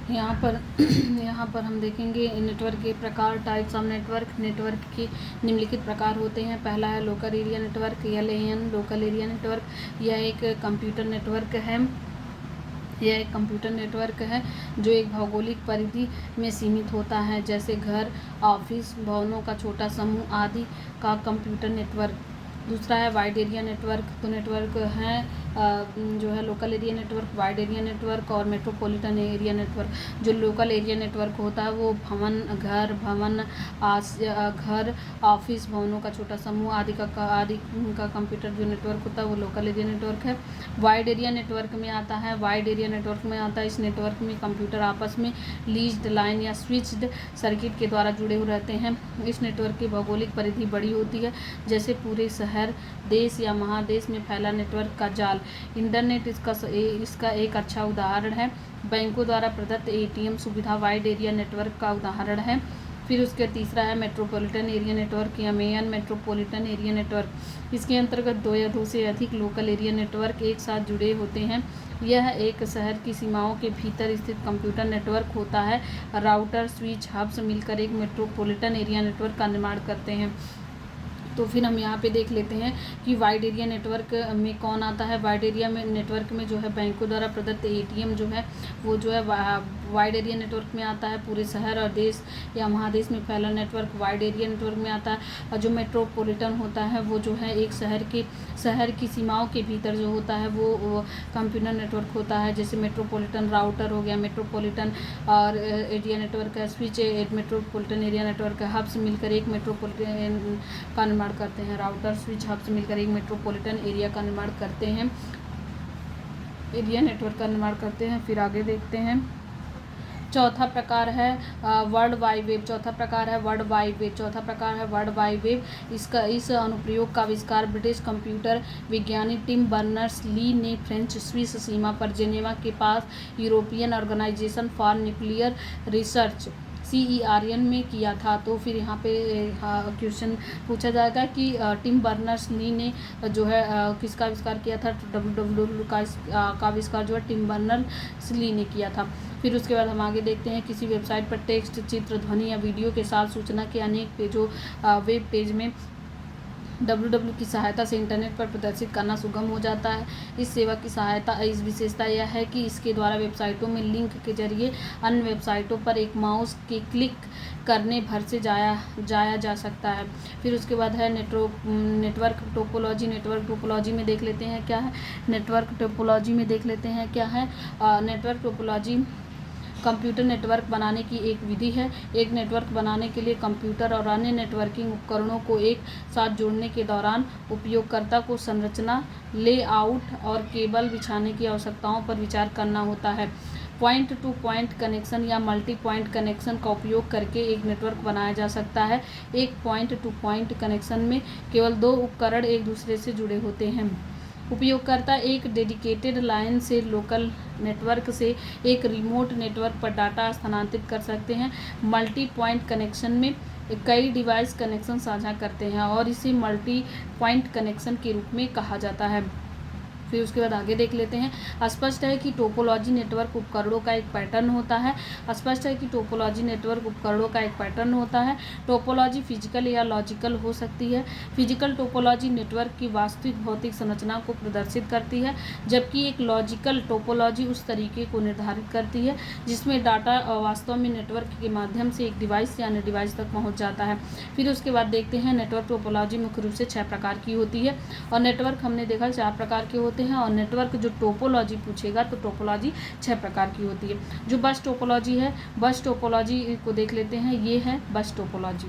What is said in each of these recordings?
यहाँ पर यहाँ पर हम देखेंगे नेटवर्क के प्रकार, टाइप्स ऑफ नेटवर्क। नेटवर्क के निम्नलिखित प्रकार होते हैं। पहला है local area network, LAN local area network. यह एक कंप्यूटर नेटवर्क है जो एक भौगोलिक परिधि में सीमित होता है, जैसे घर, ऑफिस, भवनों का छोटा समूह आदि का कंप्यूटर नेटवर्क। दूसरा है वाइड एरिया नेटवर्क। तो नेटवर्क है जो है local area network, wide area network और मेट्रोपॉलिटन एरिया नेटवर्क। जो लोकल एरिया नेटवर्क होता है वो घर, घर, ऑफिस, भवनों का छोटा समूह आदि का कंप्यूटर जो नेटवर्क होता है वो लोकल एरिया नेटवर्क है। वाइड एरिया नेटवर्क में आता है इस नेटवर्क में कंप्यूटर आपस में लीज्ड लाइन या स्विच्ड सर्किट के द्वारा जुड़े हुए रहते हैं। इस नेटवर्क की भौगोलिक परिधि बड़ी होती है, जैसे पूरे शहर, देश या महादेश में फैला नेटवर्क का जाल। इंटरनेट इसका एक अच्छा उदाहरण है। बैंकों द्वारा प्रदत्त ATM सुविधा वाइड एरिया नेटवर्क का उदाहरण है। फिर उसके तीसरा है मेट्रोपॉलिटन एरिया नेटवर्क या मेन मेट्रोपॉलिटन एरिया नेटवर्क। इसके अंतर्गत दो या दो से अधिक लोकल एरिया नेटवर्क एक साथ जुड़े होते हैं। यह एक शहर की सीमाओं के भीतर स्थित कंप्यूटर नेटवर्क होता है। राउटर, स्विच, हब्स मिलकर एक मेट्रोपॉलिटन एरिया नेटवर्क का निर्माण करते हैं। तो फिर हम यहाँ पे देख लेते हैं कि वाइड एरिया नेटवर्क में कौन आता है। वाइड एरिया में नेटवर्क में जो है बैंकों द्वारा प्रदत्त ATM जो है वो जो है वाइड एरिया नेटवर्क में आता है। पूरे शहर और देश या महादेश में फैला नेटवर्क वाइड एरिया नेटवर्क में आता है। और जो मेट्रोपॉलिटन होता है वो जो है एक शहर की सीमाओं के भीतर जो होता है वो कंप्यूटर नेटवर्क होता है। जैसे मेट्रोपॉलिटन राउटर हो गया, मेट्रोपॉलिटन और एरिया नेटवर्क है, स्विच मेट्रोपॉलिटन एरिया नेटवर्क है। हब्स मिलकर एक मेट्रोपॉलिटन का निर्माण करते हैं। राउटर, स्विच, हब्स मिलकर एक मेट्रोपॉलिटन एरिया का निर्माण करते हैं, एरिया नेटवर्क का निर्माण करते हैं। फिर आगे देखते हैं। चौथा प्रकार है वर्ल्ड वाइड वेब। इस अनुप्रयोग का आविष्कार ब्रिटिश कंप्यूटर विज्ञानी टिम बर्नर्स-ली ने फ्रेंच स्विस सीमा पर जेनेवा के पास European Organization for Nuclear Research CERN में किया था। तो फिर यहाँ पे क्वेश्चन पूछा जाएगा कि टिम बर्नर्स-ली ने जो है किसका आविष्कार किया था। WWW का आविष्कार जो है टिम बर्नर्स-ली ने किया था। फिर उसके बाद हम आगे देखते हैं। किसी वेबसाइट पर टेक्स्ट, चित्र, ध्वनि या वीडियो के साथ सूचना के अनेक पेजों वेब पेज में WWW की सहायता से इंटरनेट पर प्रदर्शित करना सुगम हो जाता है। इस विशेषता यह है कि इसके द्वारा वेबसाइटों में लिंक के जरिए अन्य वेबसाइटों पर एक माउस के क्लिक करने भर से जाया जा सकता है। फिर उसके बाद है नेटवर्क टोपोलॉजी। नेटवर्क टोपोलॉजी में देख लेते हैं क्या है। नेटवर्क टोपोलॉजी कंप्यूटर नेटवर्क बनाने की एक विधि है। एक नेटवर्क बनाने के लिए कंप्यूटर और अन्य नेटवर्किंग उपकरणों को एक साथ जोड़ने के दौरान उपयोगकर्ता को संरचना, लेआउट और केबल बिछाने की आवश्यकताओं पर विचार करना होता है। पॉइंट टू पॉइंट कनेक्शन या मल्टी पॉइंट कनेक्शन का उपयोग करके एक नेटवर्क बनाया जा सकता है। एक पॉइंट टू पॉइंट कनेक्शन में केवल दो उपकरण एक दूसरे से जुड़े होते हैं। उपयोगकर्ता एक डेडिकेटेड लाइन से लोकल नेटवर्क से एक रिमोट नेटवर्क पर डाटा स्थानांतरित कर सकते हैं। मल्टी पॉइंट कनेक्शन में कई डिवाइस कनेक्शन साझा करते हैं और इसे मल्टी पॉइंट कनेक्शन के रूप में कहा जाता है। फिर उसके बाद आगे देख लेते हैं। स्पष्ट है कि टोपोलॉजी नेटवर्क उपकरणों का एक पैटर्न होता है। टोपोलॉजी फिजिकल या लॉजिकल हो सकती है। फिजिकल टोपोलॉजी नेटवर्क की वास्तविक भौतिक संरचना को प्रदर्शित करती है, जबकि एक लॉजिकल टोपोलॉजी उस तरीके को निर्धारित करती है जिसमें डाटा वास्तव में नेटवर्क के माध्यम से एक डिवाइस से अन्य डिवाइस तक पहुँच जाता है। फिर उसके बाद देखते हैं नेटवर्क टोपोलॉजी मुख्य रूप से 6 प्रकार की होती है और नेटवर्क हमने देखा 4 प्रकार के होते हैं और नेटवर्क जो टोपोलॉजी पूछेगा तो टोपोलॉजी 6 प्रकार की होती है। जो बस टोपोलॉजी को देख लेते हैं। ये है बस टोपोलॉजी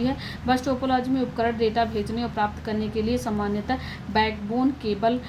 है। बस टोपोलॉजी में उपकरण डेटा भेजने और प्राप्त करने के लिए सामान्यतः बैकबोन केबल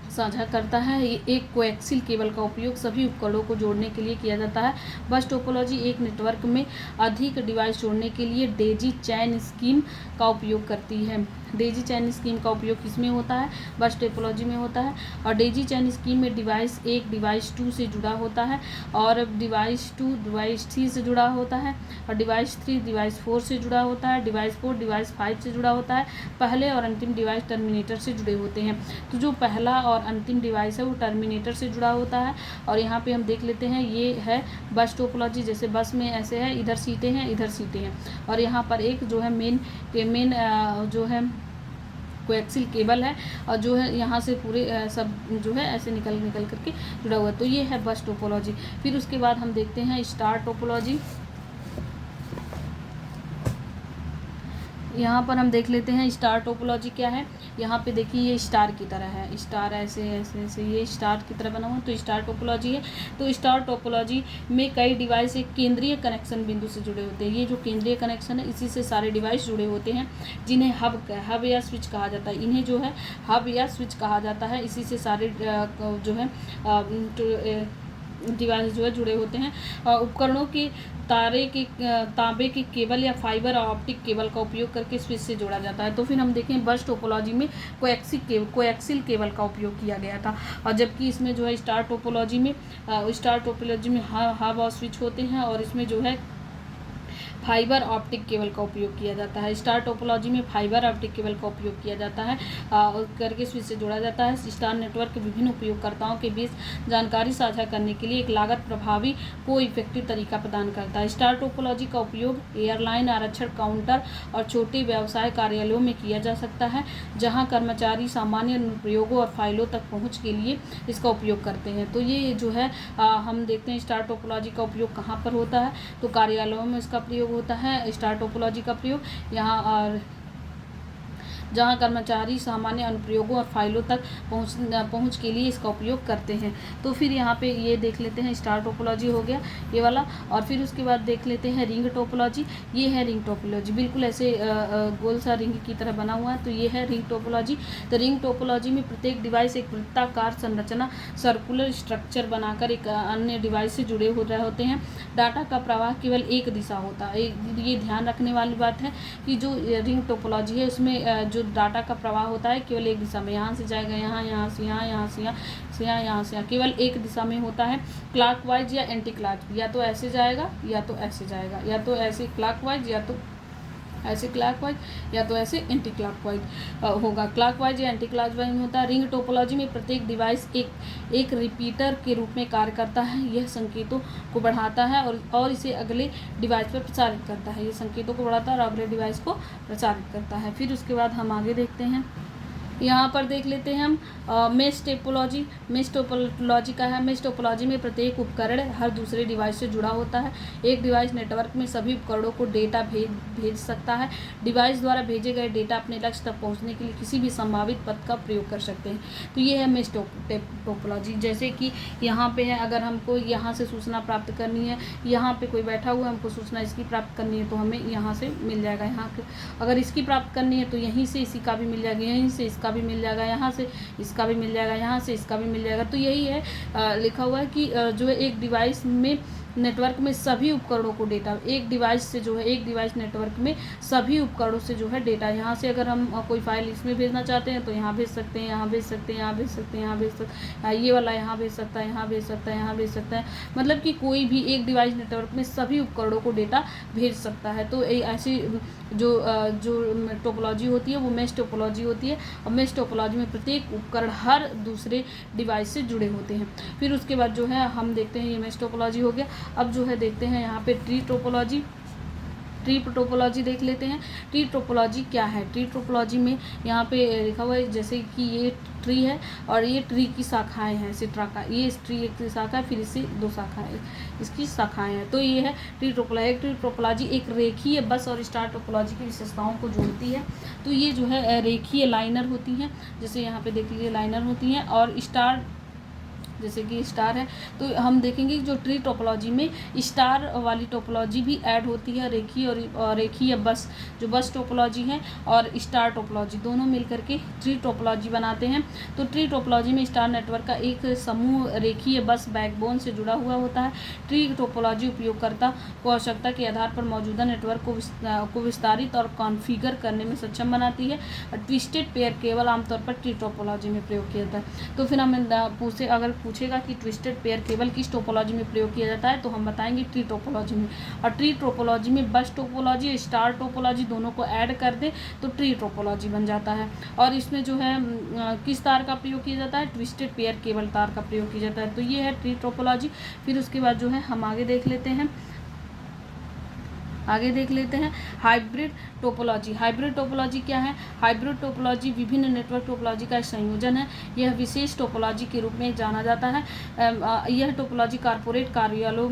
साझा करता है। एक कोएक्सियल केबल का उपयोग सभी उपकरणों को जोड़ने के लिए किया जाता है। बस टोपोलॉजी एक नेटवर्क में अधिक डिवाइस जोड़ने के लिए डेजी चैन स्कीम का उपयोग करती है। डेजी चैन स्कीम का उपयोग किसमें होता है? बस टोपोलॉजी में होता है। और डेजी चैन स्कीम में डिवाइस 1 डिवाइस 2 से जुड़ा होता है, और डिवाइस 2 डिवाइस 3 से जुड़ा होता है, और डिवाइस 3 डिवाइस 4 से जुड़ा होता है, डिवाइस 4 डिवाइस 5 से जुड़ा होता है। पहले और अंतिम डिवाइस टर्मिनेटर से जुड़े होते हैं। तो जो पहला और अंतिम डिवाइस है वो टर्मिनेटर से जुड़ा होता है। और यहाँ पे हम देख लेते हैं, ये है बस टोपोलॉजी। जैसे बस में ऐसे है, इधर सीटें हैं, इधर सीटें हैं, और यहाँ पर एक जो है मेन जो है कोएक्सियल केबल है, और जो है यहाँ से पूरे सब जो है ऐसे निकल करके जुड़ा हुआ है। तो ये है बस टोपोलॉजी। फिर उसके बाद हम देखते हैं स्टार टोपोलॉजी। यहाँ पर हम देख लेते हैं स्टार टोपोलॉजी क्या है। यहाँ पे देखिए ये स्टार की तरह है, स्टार ऐसे ऐसे ऐसे ये स्टार की तरह बना हुआ, तो स्टार टोपोलॉजी है। तो स्टार टोपोलॉजी में कई डिवाइस एक केंद्रीय कनेक्शन बिंदु से जुड़े होते हैं। ये जो केंद्रीय कनेक्शन है, इसी से सारे डिवाइस जुड़े होते हैं, जिन्हें हब या स्विच कहा जाता है। इन्हें जो है हब या स्विच कहा जाता है। इसी से सारे जो है डिवाइस जो है जुड़े होते हैं। उपकरणों की तांबे के केबल या फाइबर ऑप्टिक केबल का उपयोग करके स्विच से जोड़ा जाता है। तो फिर हम देखें बस टोपोलॉजी में कोएक्सियल केबल का उपयोग किया गया था, और जबकि इसमें जो है स्टार टोपोलॉजी में हब और स्विच होते हैं, और इसमें जो है फाइबर ऑप्टिक केबल का उपयोग किया जाता है। स्टार टोपोलॉजी में फाइबर ऑप्टिक केबल का उपयोग किया जाता है करके स्विच से जोड़ा जाता है। स्टार नेटवर्क के विभिन्न उपयोगकर्ताओं के बीच जानकारी साझा करने के लिए एक लागत प्रभावी को इफेक्टिव तरीका प्रदान करता है। स्टार टोपोलॉजी का उपयोग एयरलाइन आरक्षण काउंटर और छोटे व्यवसाय कार्यालयों में किया जा सकता है, जहाँ कर्मचारी सामान्य अनुप्रयोगों और फाइलों तक पहुँच के लिए इसका उपयोग करते हैं। तो ये जो है हम देखते हैं स्टार टोपोलॉजी का उपयोग कहाँ पर होता है, तो कार्यालयों में इसका प्रयोग होता है स्टार टोपोलॉजी का प्रयोग यहाँ, और जहाँ कर्मचारी सामान्य अनुप्रयोगों और फाइलों तक पहुँच के लिए इसका उपयोग करते हैं। तो फिर यहाँ पे ये देख लेते हैं स्टार टोपोलॉजी हो गया ये वाला। और फिर उसके बाद देख लेते हैं रिंग टोपोलॉजी। ये है रिंग टोपोलॉजी, बिल्कुल ऐसे गोल सा रिंग की तरह बना हुआ है, तो ये है रिंग टोपोलॉजी। तो रिंग टोपोलॉजी में प्रत्येक डिवाइस एक वृत्ताकार संरचना सर्कुलर स्ट्रक्चर बनाकर एक अन्य डिवाइस से जुड़े हो रहे होते हैं। डाटा का प्रवाह केवल एक दिशा होता है। ये ध्यान रखने वाली बात है कि जो रिंग टोपोलॉजी है उसमें जो डाटा का प्रवाह होता है केवल एक दिशा में, यहाँ से जाएगा यहाँ, यहाँ से यहाँ, यहाँ से यहाँ, यहाँ से यहाँ, केवल एक दिशा में होता है। क्लॉकवाइज या एंटी क्लॉकवाइज, या तो ऐसे जाएगा या तो ऐसे जाएगा, या तो ऐसे क्लॉकवाइज या तो ऐसे क्लॉकवाइज, या तो ऐसे एंटी क्लॉकवाइज होगा। क्लॉकवाइज या एंटी क्लॉकवाइज में होता है। रिंग टोपोलॉजी में प्रत्येक डिवाइस एक रिपीटर के रूप में कार्य करता है। यह संकेतों को बढ़ाता है और इसे अगले डिवाइस पर प्रसारित करता है। ये संकेतों को बढ़ाता है और अगले डिवाइस को प्रसारित करता है। फिर उसके बाद हम आगे देखते हैं, यहाँ पर देख लेते हैं हम मेश टोपोलॉजी। मेश टोपोलॉजी का है। मेश टोपोलॉजी में प्रत्येक उपकरण हर दूसरे डिवाइस से जुड़ा होता है। एक डिवाइस नेटवर्क में सभी उपकरणों को डेटा भेज सकता है। डिवाइस द्वारा भेजे गए डेटा अपने लक्ष्य तक पहुँचने के लिए किसी भी संभावित पथ का प्रयोग कर सकते हैं। तो ये है मेश टोपोलॉजी। जैसे कि यहाँ पे है, अगर हमको यहाँ से सूचना प्राप्त करनी है, यहाँ पे कोई बैठा हुआ है, हमको सूचना इसकी प्राप्त करनी है, तो हमें यहाँ से मिल जाएगा। यहाँ अगर इसकी प्राप्त करनी है तो यहीं से इसी का भी मिल जाएगा, यहीं से इसका भी मिल जाएगा, यहाँ से इसका भी मिल जाएगा, यहाँ से इसका भी मिल जाएगा। तो यही है लिखा हुआ है कि जो है एक डिवाइस में नेटवर्क में सभी उपकरणों को डेटा एक डिवाइस से जो है एक डिवाइस नेटवर्क में सभी उपकरणों से जो है डेटा, यहाँ से अगर हम कोई फाइल इसमें भेजना चाहते हैं तो यहाँ भेज सकते हैं, यहाँ भेज सकते हैं, यहाँ भेज सकते हैं, यहाँ भेज सकते हैं, ये वाला यहाँ भेज सकता है, यहाँ भेज सकता है, यहाँ भेज सकता है। मतलब कि कोई भी एक डिवाइस नेटवर्क में सभी उपकरणों को डेटा भेज सकता है। तो ऐसी जो टोपोलॉजी होती है वो मेश टोपोलॉजी होती है। और मेश टोपोलॉजी में प्रत्येक उपकरण हर दूसरे डिवाइस से जुड़े होते हैं। फिर उसके बाद जो है हम देखते हैं ये मेश टोपोलॉजी हो गया। अब जो है देखते हैं यहाँ पे ट्री टोपोलॉजी। ट्री टोपोलॉजी देख लेते हैं। ट्री टोपोलॉजी क्या है? ट्री टोपोलॉजी में यहाँ पे लिखा हुआ है जैसे कि ये ट्री है और ये ट्री की शाखाएं हैं सिट्रा का, ये इस ट्री एक शाखा है, फिर इससे दो शाखाएं इसकी शाखाएं हैं। तो ये है ट्री टोपोलॉजी। ट्री टोपोलॉजी एक रेखीय बस और स्टार टोपोलॉजी की विशेषताओं को जोड़ती है। तो ये जो है रेखीय लाइनर होती हैं, जैसे यहाँ पे देख लीजिए लाइनर होती हैं, और जैसे कि स्टार है, तो हम देखेंगे कि जो ट्री टोपोलॉजी में स्टार वाली टोपोलॉजी भी ऐड होती है, रेखीय और रेखीय बस, जो बस टोपोलॉजी है और स्टार टोपोलॉजी दोनों मिलकर के ट्री टोपोलॉजी बनाते हैं। तो ट्री टोपोलॉजी में स्टार नेटवर्क का एक समूह रेखीय बस बैकबोन से जुड़ा हुआ होता है। ट्री टोपोलॉजी उपयोगकर्ता को आवश्यकता के आधार पर मौजूदा नेटवर्क को विस्तारित और कॉन्फ़िगर करने में सक्षम बनाती है। ट्विस्टेड पेयर केबल आमतौर पर ट्री टोपोलॉजी में प्रयोग किया जाता है। तो फिर हमें अगर पूछेगा कि ट्विस्टेड पेयर केबल किस टोपोलॉजी में प्रयोग किया जाता है, तो हम बताएंगे ट्री टोपोलॉजी में। और ट्री टोपोलॉजी में बस टोपोलॉजी, स्टार टोपोलॉजी दोनों को ऐड कर दे तो ट्री टोपोलॉजी बन जाता है। और इसमें जो है किस तार का प्रयोग किया जाता है, ट्विस्टेड पेयर केबल तार का प्रयोग किया जाता है। तो ये है ट्री टोपोलॉजी। फिर उसके बाद जो है हम आगे देख लेते हैं हाइब्रिड टोपोलॉजी। हाइब्रिड टोपोलॉजी क्या है? हाइब्रिड टोपोलॉजी विभिन्न नेटवर्क टोपोलॉजी का एक संयोजन है। यह विशेष टोपोलॉजी के रूप में जाना जाता है। यह टोपोलॉजी कॉर्पोरेट कार्यालयों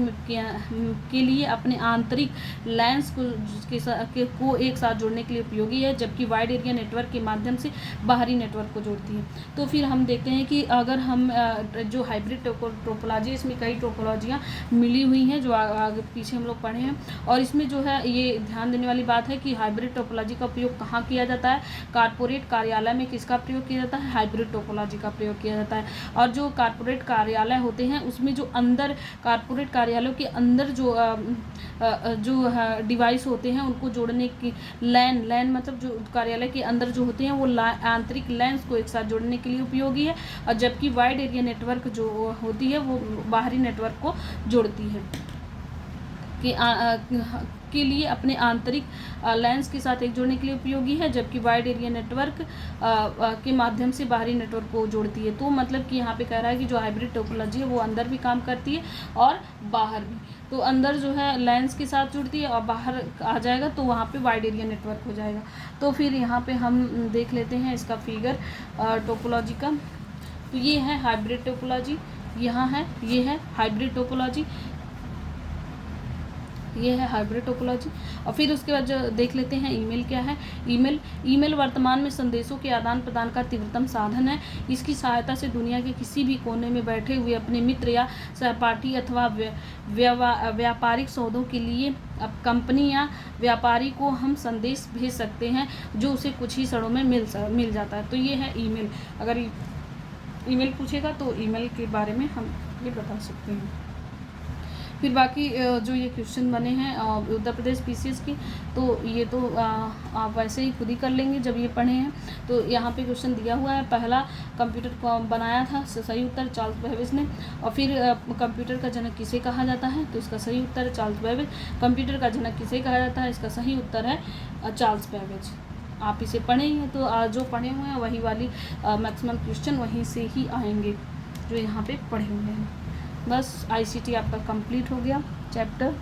के लिए अपने आंतरिक लैंस को एक साथ जोड़ने के लिए उपयोगी है, जबकि वाइड एरिया नेटवर्क के माध्यम से बाहरी नेटवर्क को जोड़ती है। तो फिर हम देखते हैं कि अगर हम जो हाइब्रिड टोपोलॉजी, इसमें कई टोपोलॉजियाँ मिली हुई हैं जो आगे पीछे हम लोग पढ़े हैं। और इसमें जो है ये ध्यान देने वाली बात है कि हाइब्रिड टोपोलॉजी का प्रयोग कहाँ किया जाता है? कॉर्पोरेट कार्यालय में किसका प्रयोग किया जाता है? हाइब्रिड टोपोलॉजी का प्रयोग किया जाता है। और जो कॉर्पोरेट कार्यालय होते हैं उसमें जो अंदर कॉर्पोरेट कार्यालयों के अंदर जो डिवाइस होते हैं उनको जोड़ने की लैन मतलब जो कार्यालय के अंदर जो होते हैं वो आंतरिक लैंस को एक साथ जोड़ने के लिए उपयोगी है। और जबकि वाइड एरिया नेटवर्क जो होती है वो बाहरी नेटवर्क को जोड़ती है के लिए अपने आंतरिक लेंस के साथ एक जोड़ने के लिए उपयोगी है, जबकि वाइड एरिया नेटवर्क के माध्यम से बाहरी नेटवर्क को जोड़ती है। तो मतलब कि यहाँ पे कह रहा है कि जो हाइब्रिड टोपोलॉजी है वो अंदर भी काम करती है और बाहर भी। तो अंदर जो है लेंस के साथ जुड़ती है और बाहर आ जाएगा तो वहाँ पे वाइड एरिया नेटवर्क हो जाएगा। तो फिर यहाँ पे हम देख लेते हैं इसका फिगर टोपोलॉजी का। तो ये है हाइब्रिड टोपोलॉजी, यहाँ है ये है हाइब्रिड टोपोलॉजी, ये है हाइब्रिड टोपोलॉजी। और फिर उसके बाद जो देख लेते हैं ईमेल क्या है। ईमेल वर्तमान में संदेशों के आदान प्रदान का तीव्रतम साधन है। इसकी सहायता से दुनिया के किसी भी कोने में बैठे हुए अपने मित्र या सहपाठी अथवा व्यापारिक सौदों के लिए अब कंपनी या व्यापारी को हम संदेश भेज सकते हैं जो उसे कुछ ही क्षणों में मिल जाता है। तो ये है ईमेल। अगर ईमेल पूछेगा तो ईमेल के बारे में हम ये बता सकते हैं। फिर बाकी जो ये क्वेश्चन बने हैं उत्तर प्रदेश पीसीएस की, तो ये तो आप वैसे ही खुद ही कर लेंगे जब ये पढ़े हैं। तो यहाँ पे क्वेश्चन दिया हुआ है, पहला कंप्यूटर को बनाया था, सही उत्तर चार्ल्स बेबेज ने। और फिर कंप्यूटर का जनक किसे कहा जाता है, तो इसका सही उत्तर है चार्ल्स बेबेज। कंप्यूटर का जनक किसे कहा जाता है, इसका सही उत्तर है चार्ल्स बेबेज। आप इसे पढ़े ही हैं तो जो पढ़े हुए हैं वही वाली मैक्सिमम क्वेश्चन वहीं से ही आएंगे जो यहाँ पे पढ़े हुए हैं। बस आईसीटी आपका कंप्लीट हो गया चैप्टर।